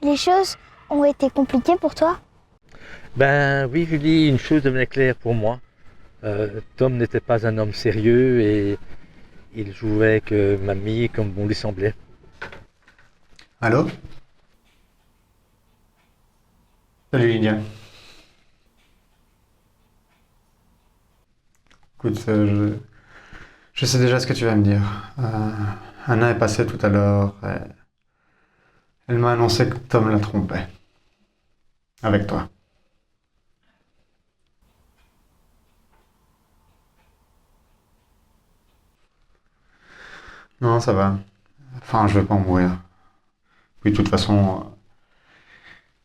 Les choses ont été compliquées pour toi? Ben oui, Julie, une chose devenait claire pour moi. Tom n'était pas un homme sérieux et il jouait avec mamie comme bon lui semblait. Allô? Salut Lydia. Écoute, je sais déjà ce que tu vas me dire. Anna est passée tout à l'heure. Elle m'a annoncé que Tom la trompait. Avec toi. Non, ça va. Enfin, je vais pas en mourir. Puis de toute façon,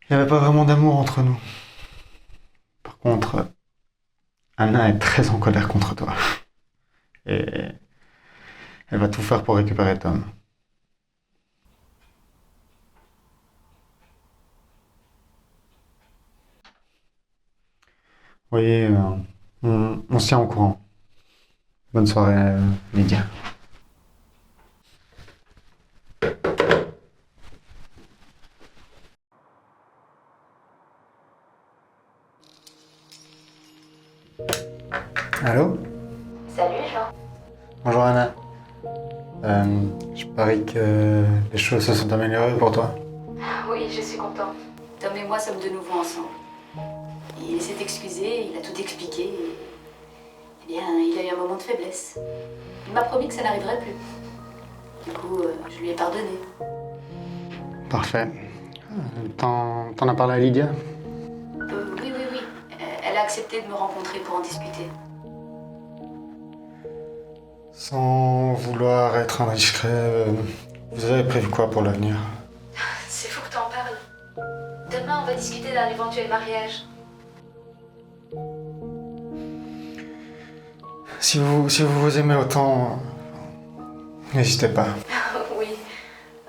il n'y avait pas vraiment d'amour entre nous. Par contre, Anna est très en colère contre toi. Et elle va tout faire pour récupérer Tom. Oui, on se tient au courant. Bonne soirée, Lydia. Allô? Salut Jean. Bonjour Anna. Je parie que les choses se sont améliorées pour toi. Oui, je suis contente. Tom et moi sommes de nouveau ensemble. Il s'est excusé, il a tout expliqué. Et... Eh bien, il a eu un moment de faiblesse. Il m'a promis que ça n'arriverait plus. Du coup, je lui ai pardonné. Parfait. T'en as parlé à Lydia? Oui. Elle a accepté de me rencontrer pour en discuter. Sans vouloir être indiscret, vous avez prévu quoi pour l'avenir? C'est fou que t'en parles. Demain, on va discuter d'un éventuel mariage. Si vous vous aimez autant, n'hésitez pas. Oui.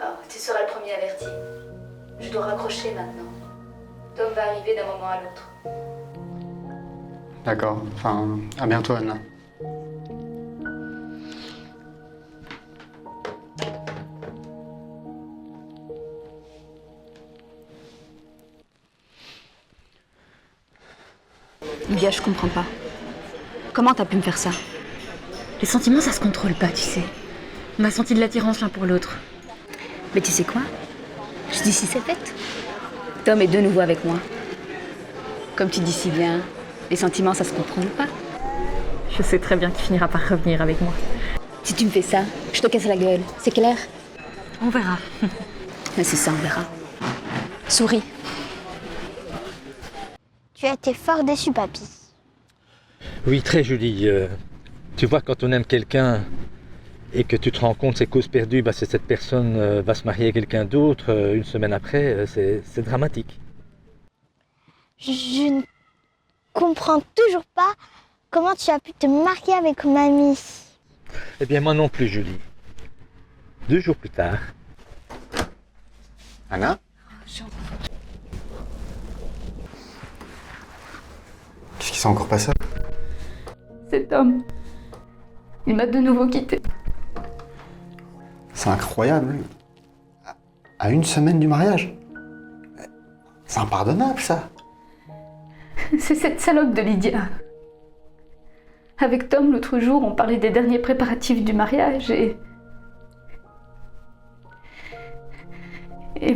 Alors, tu seras le premier averti. Je dois raccrocher maintenant. Tom va arriver d'un moment à l'autre. D'accord. Enfin, à bientôt Anna. Lydia, je comprends pas. Comment t'as pu me faire ça? Les sentiments, ça se contrôle pas, tu sais. On a senti de l'attirance l'un pour l'autre. Mais tu sais quoi? Je dis si c'est fait. Tom est de nouveau avec moi. Comme tu dis si bien, les sentiments, ça se contrôle pas. Je sais très bien qu'il finira par revenir avec moi. Si tu me fais ça, je te casse la gueule. C'est clair? On verra. Mais c'est ça, on verra. Souris. Tu as été fort déçu, papy. Oui, très Julie. Tu vois, quand on aime quelqu'un et que tu te rends compte c'est cause perdue, bah, c'est cette personne va se marier avec quelqu'un d'autre une semaine après, c'est dramatique. Je ne comprends toujours pas comment tu as pu te marier avec mamie. Eh bien, moi non plus, Julie. 2 jours plus tard. Anna? Qu'est-ce qui s'est encore passé? C'est Tom. Il m'a de nouveau quitté. C'est incroyable. À une semaine du mariage? C'est impardonnable, ça. C'est cette salope de Lydia. Avec Tom, l'autre jour, on parlait des derniers préparatifs du mariage et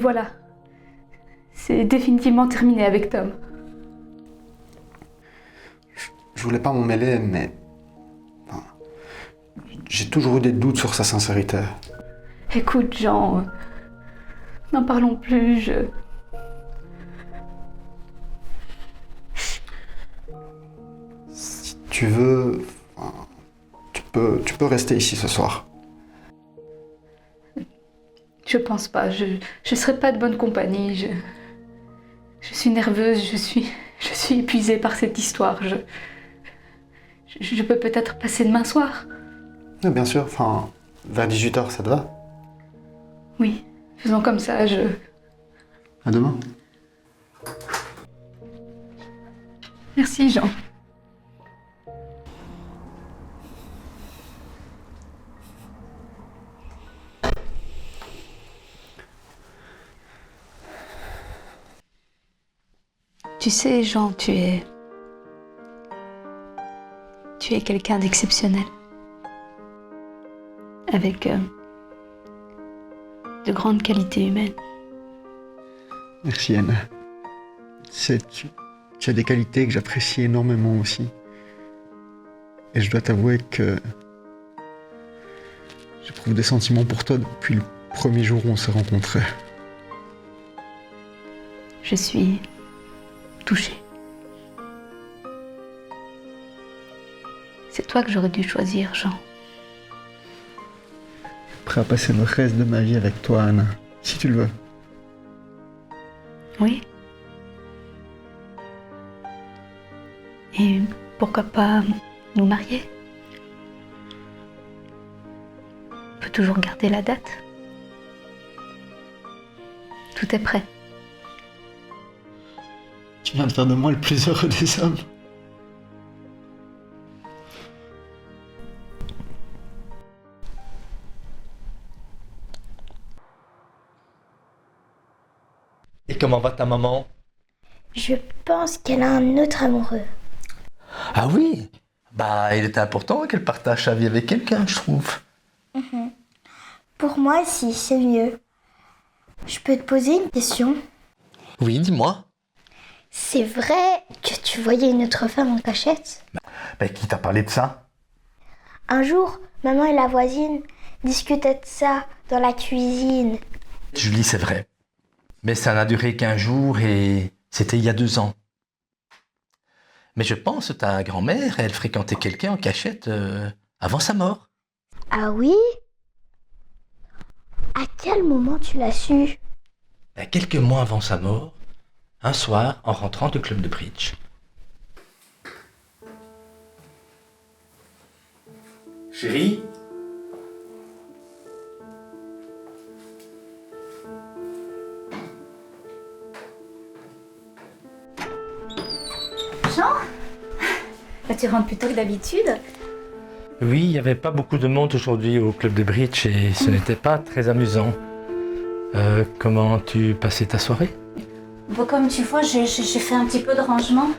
voilà. C'est définitivement terminé avec Tom. Je voulais pas m'en mêler, mais... enfin, j'ai toujours eu des doutes sur sa sincérité. Écoute, Jean, n'en parlons plus, Si tu veux... enfin, tu peux rester ici ce soir. Je pense pas, je serai pas de bonne compagnie, je suis nerveuse, je suis Je suis épuisée par cette histoire. Je peux peut-être passer demain soir. Non, bien sûr, enfin, vers 18h, ça te va? Oui, faisons comme ça, À demain. Merci, Jean. Tu sais, Jean, tu es quelqu'un d'exceptionnel. Avec de grandes qualités humaines. Merci, Anna. Tu as des qualités que j'apprécie énormément aussi. Et je dois t'avouer que j'éprouve des sentiments pour toi depuis le premier jour où on s'est rencontrés. Je suis touchée. C'est toi que j'aurais dû choisir, Jean. Prêt à passer le reste de ma vie avec toi, Anna, si tu le veux. Oui. Et pourquoi pas nous marier? On peut toujours garder la date. Tout est prêt. Tu viens de faire de moi le plus heureux des hommes. Et comment va ta maman? Je pense qu'elle a un autre amoureux. Ah oui? Bah, il était important qu'elle partage sa vie avec quelqu'un, je trouve. Pour moi aussi, c'est mieux. Je peux te poser une question? Oui, dis-moi. C'est vrai que tu voyais une autre femme en cachette? Bah, qui t'a parlé de ça? Un jour, maman et la voisine discutaient de ça dans la cuisine. Julie, c'est vrai. Mais ça n'a duré qu'un jour et c'était il y a 2 ans. Mais je pense que ta grand-mère, elle fréquentait quelqu'un en cachette avant sa mort. Ah oui? À quel moment tu l'as su? Ben, quelques mois avant sa mort, un soir, en rentrant du club de bridge. Chérie? Jean? Tu rentres plus tôt que d'habitude? Oui, il n'y avait pas beaucoup de monde aujourd'hui au club de bridge et ce n'était pas très amusant. Comment tu passais ta soirée? Bon, comme tu vois, j'ai fait un petit peu de rangement.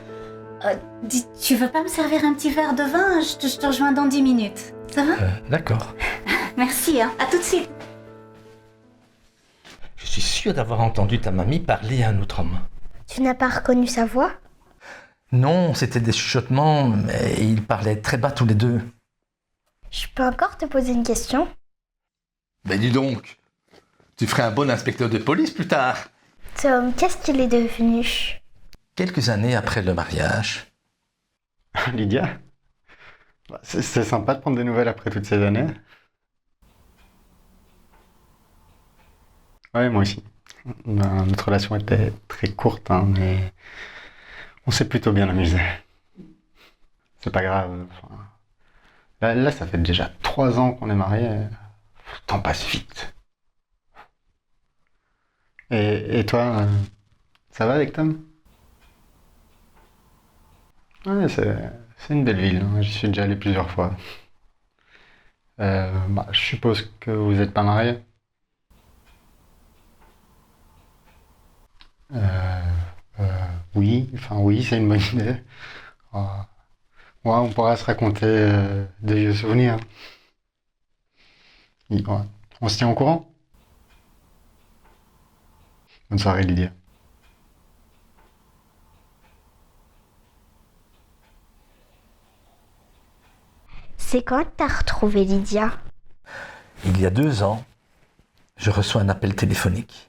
Dis, tu veux pas me servir un petit verre de vin? Je te rejoins dans 10 minutes. Ça va? D'accord. Merci, hein. À tout de suite. Je suis sûr d'avoir entendu ta mamie parler à un autre homme. Tu n'as pas reconnu sa voix? Non, c'était des chuchotements, mais ils parlaient très bas tous les deux. Je peux encore te poser une question? Ben dis donc, tu ferais un bon inspecteur de police plus tard. Tom, qu'est-ce qu'il est devenu? Quelques années après le mariage. Lydia? C'est sympa de prendre des nouvelles après toutes ces années. Ouais, moi aussi. Notre relation était très courte, hein, mais on s'est plutôt bien amusé. C'est pas grave. Enfin, là, ça fait déjà 3 ans qu'on est mariés. Le temps passe vite. Et toi, ça va avec Tom? Ouais, c'est une belle ville, hein. J'y suis déjà allé plusieurs fois. Je suppose que vous n'êtes pas mariés? Oui, c'est une bonne idée. Ouais, on pourra se raconter des vieux souvenirs. Ouais. On se tient au courant? Bonne soirée, Lydia. C'est quand que t'as retrouvé Lydia? Il y a 2 ans, je reçois un appel téléphonique.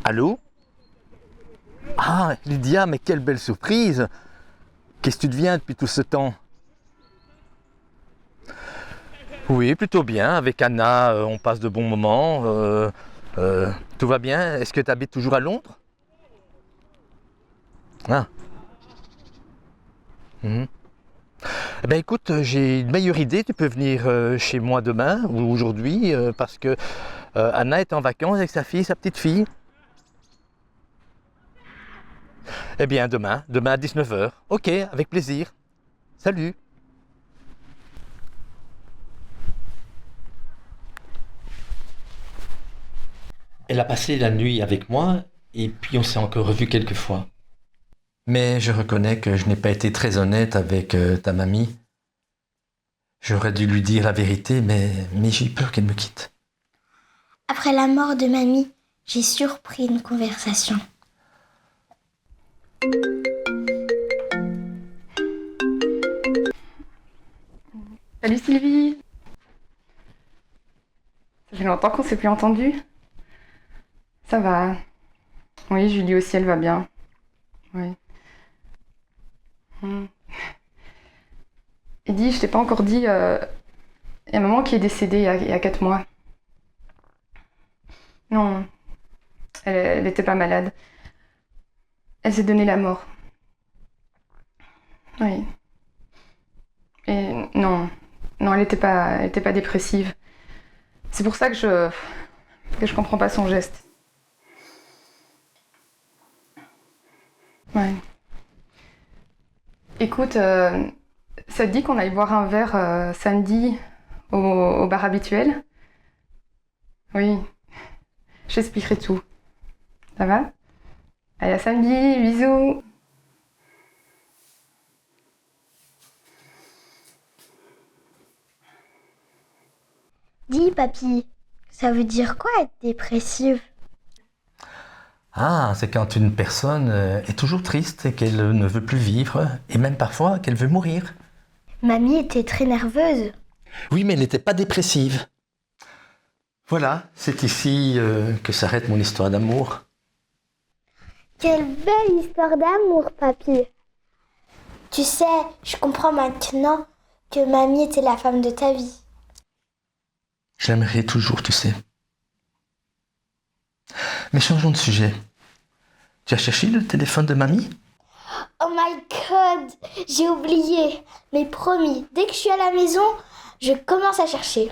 Allô? Ah, Lydia, mais quelle belle surprise! Qu'est-ce que tu deviens depuis tout ce temps? Oui, plutôt bien. Avec Anna, on passe de bons moments. Tout va bien. Est-ce que tu habites toujours à Londres? Ah. Mhm. Eh ben écoute, j'ai une meilleure idée. Tu peux venir chez moi demain ou aujourd'hui parce que Anna est en vacances avec sa fille et sa petite fille. Eh bien, demain à 19h. Ok, avec plaisir. Salut. Elle a passé la nuit avec moi et puis on s'est encore revu quelques fois. Mais je reconnais que je n'ai pas été très honnête avec ta mamie. J'aurais dû lui dire la vérité, mais j'ai eu peur qu'elle me quitte. Après la mort de mamie, j'ai surpris une conversation. Salut Sylvie. Ça fait longtemps qu'on s'est plus entendu. Ça va. Oui, Julie aussi, elle va bien. Oui. Et dis, je t'ai pas encore dit, il y a maman qui est décédée il y a 4 mois. Non, elle était pas malade. Elle s'est donné la mort. Oui. Et non, elle était pas dépressive. C'est pour ça que je comprends pas son geste. Ouais. Écoute, ça te dit qu'on aille boire un verre samedi au bar habituel? Oui, je t'expliquerai tout. Ça va? Allez, à samedi, bisous! Dis, papy, ça veut dire quoi être dépressive? Ah, c'est quand une personne est toujours triste et qu'elle ne veut plus vivre, et même parfois qu'elle veut mourir. Mamie était très nerveuse. Oui, mais elle n'était pas dépressive. Voilà, c'est ici que s'arrête mon histoire d'amour. Quelle belle histoire d'amour, papy. Tu sais, je comprends maintenant que mamie était la femme de ta vie. J'aimerais toujours, tu sais. Mais changeons de sujet. Tu as cherché le téléphone de mamie? Oh my god, j'ai oublié. Mais promis, dès que je suis à la maison, je commence à chercher.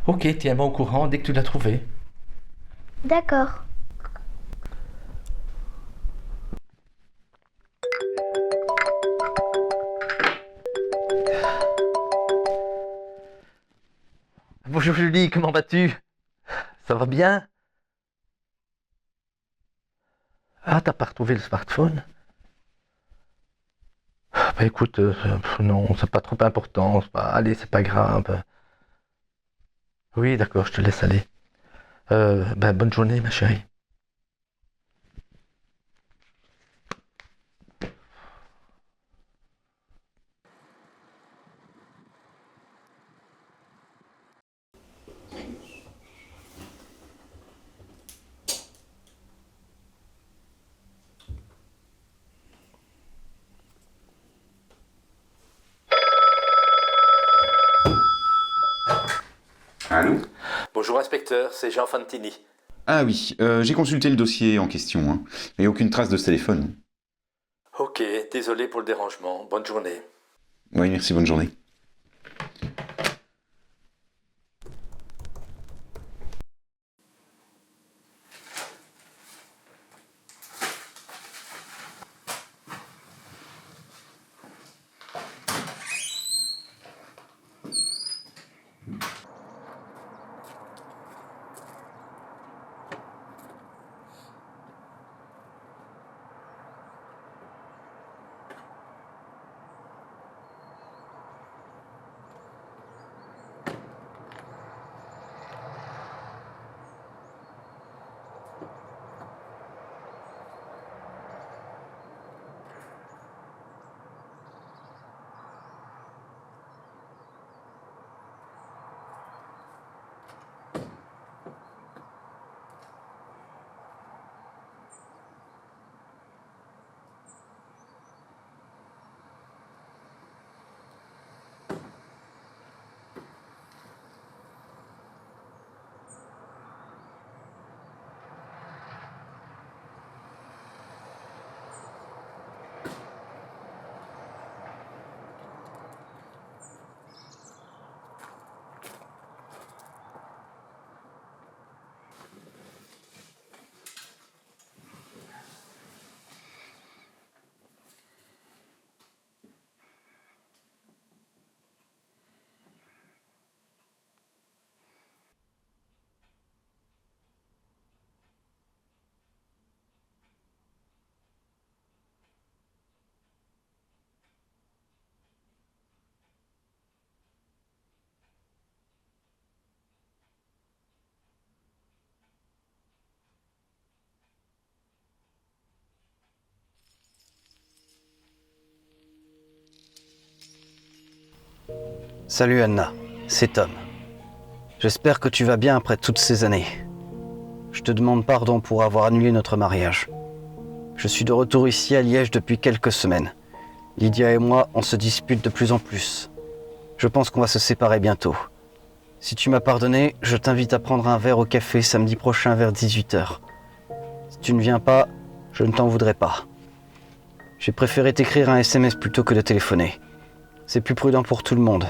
Ok, tiens-moi au courant dès que tu l'as trouvé. D'accord. Bonjour Julie, comment vas-tu? Ça va bien? Ah, t'as pas retrouvé le smartphone? Bah écoute, non, c'est pas trop important. Allez, c'est pas grave. Oui, d'accord, je te laisse aller. Bonne journée, ma chérie. Allô? Bonjour inspecteur, c'est Jean Fantini. Ah oui, j'ai consulté le dossier en question, hein. Il n'y a aucune trace de ce téléphone. Ok, désolé pour le dérangement. Bonne journée. Oui, merci, bonne journée. Salut Anna, c'est Tom. J'espère que tu vas bien après toutes ces années. Je te demande pardon pour avoir annulé notre mariage. Je suis de retour ici à Liège depuis quelques semaines. Lydia et moi, on se dispute de plus en plus. Je pense qu'on va se séparer bientôt. Si tu m'as pardonné, je t'invite à prendre un verre au café samedi prochain vers 18h. Si tu ne viens pas, je ne t'en voudrais pas. J'ai préféré t'écrire un SMS plutôt que de téléphoner. C'est plus prudent pour tout le monde.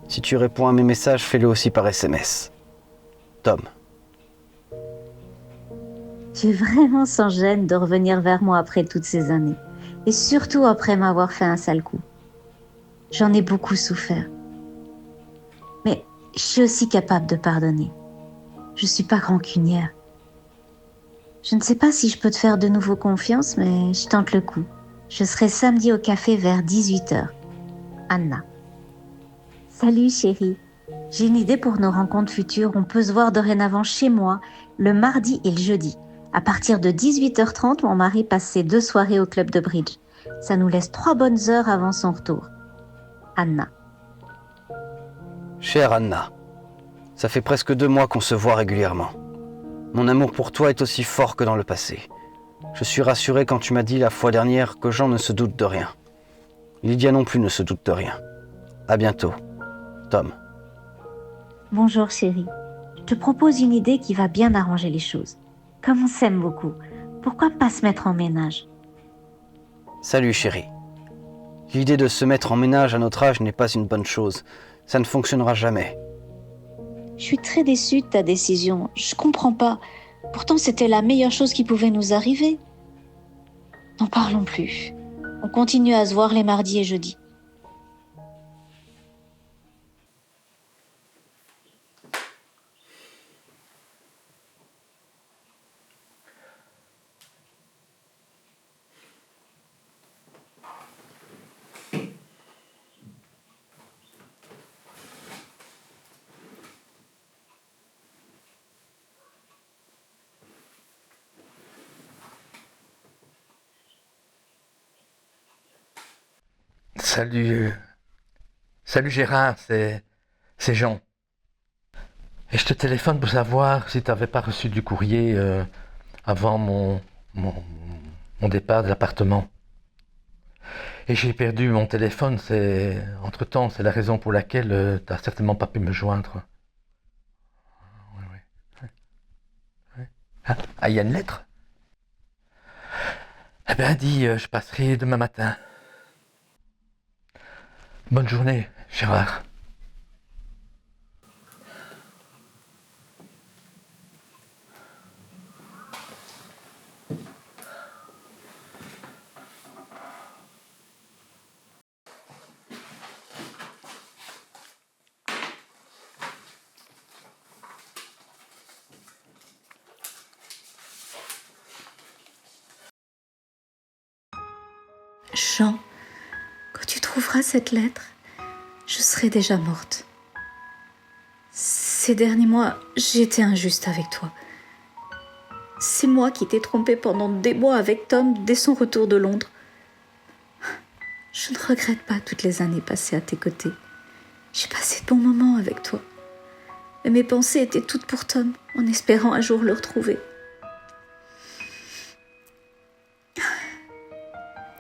Si tu réponds à mes messages, fais-le aussi par SMS. Tom. Tu es vraiment sans gêne de revenir vers moi après toutes ces années. Et surtout après m'avoir fait un sale coup. J'en ai beaucoup souffert. Mais je suis aussi capable de pardonner. Je suis pas rancunière. Je ne sais pas si je peux te faire de nouveau confiance, mais je tente le coup. Je serai samedi au café vers 18h. Anna. Salut chérie. J'ai une idée pour nos rencontres futures. On peut se voir dorénavant chez moi, le mardi et le jeudi. À partir de 18h30, mon mari passe ses 2 soirées au club de bridge. Ça nous laisse 3 bonnes heures avant son retour. Anna. Chère Anna, ça fait presque 2 mois qu'on se voit régulièrement. Mon amour pour toi est aussi fort que dans le passé. Je suis rassuré quand tu m'as dit la fois dernière que Jean ne se doute de rien. Lydia non plus ne se doute de rien. À bientôt. Tom. Bonjour chérie. Je te propose une idée qui va bien arranger les choses. Comme on s'aime beaucoup, pourquoi pas se mettre en ménage? Salut chérie. L'idée de se mettre en ménage à notre âge n'est pas une bonne chose. Ça ne fonctionnera jamais. Je suis très déçue de ta décision. Je comprends pas. Pourtant, c'était la meilleure chose qui pouvait nous arriver. N'en parlons plus. On continue à se voir les mardis et jeudis. Salut Gérard, c'est Jean. Et je te téléphone pour savoir si tu n'avais pas reçu du courrier avant mon départ de l'appartement. Et j'ai perdu mon téléphone, entre-temps, c'est la raison pour laquelle tu n'as certainement pas pu me joindre. Oui. Ah, il y a une lettre? Eh bien, dis, je passerai demain matin. Bonne journée, Gérard. Jean, quand tu trouveras cette lettre, je serai déjà morte. Ces derniers mois, j'ai été injuste avec toi. C'est moi qui t'ai trompée pendant des mois avec Tom dès son retour de Londres. Je ne regrette pas toutes les années passées à tes côtés. J'ai passé de bons moments avec toi. Mais mes pensées étaient toutes pour Tom, en espérant un jour le retrouver.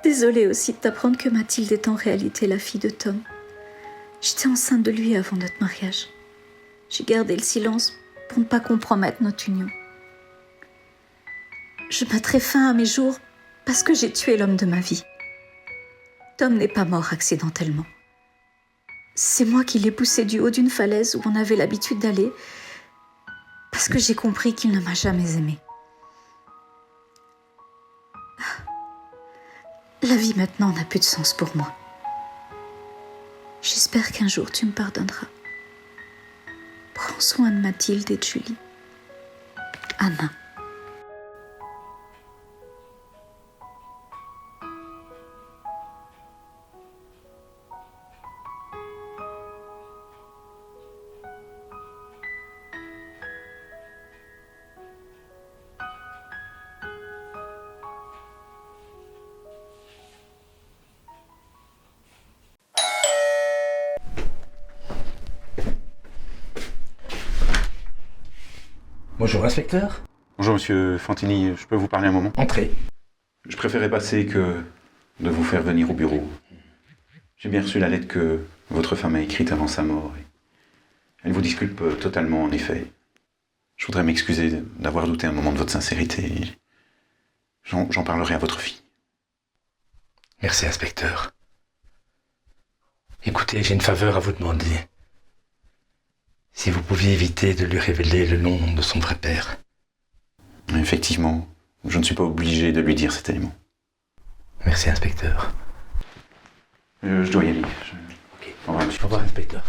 Désolée aussi de t'apprendre que Mathilde est en réalité la fille de Tom. J'étais enceinte de lui avant notre mariage. J'ai gardé le silence pour ne pas compromettre notre union. Je mettrai fin à mes jours parce que j'ai tué l'homme de ma vie. Tom n'est pas mort accidentellement. C'est moi qui l'ai poussé du haut d'une falaise où on avait l'habitude d'aller parce que j'ai compris qu'il ne m'a jamais aimée. La vie maintenant n'a plus de sens pour moi. J'espère qu'un jour tu me pardonneras. Prends soin de Mathilde et de Julie. Anna. Bonjour, inspecteur. Bonjour, monsieur Fantini, je peux vous parler un moment? Entrez. Je préférais passer que de vous faire venir au bureau. J'ai bien reçu la lettre que votre femme a écrite avant sa mort. Elle vous disculpe totalement, en effet. Je voudrais m'excuser d'avoir douté un moment de votre sincérité. J'en parlerai à votre fille. Merci, inspecteur. Écoutez, j'ai une faveur à vous demander. Si vous pouviez éviter de lui révéler le nom de son vrai père. Effectivement, je ne suis pas obligé de lui dire cet élément. Merci, inspecteur. Je dois y aller. Ok. Au revoir, monsieur. Au revoir, inspecteur.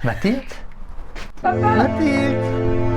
Mathilde? Papa! Mathilde!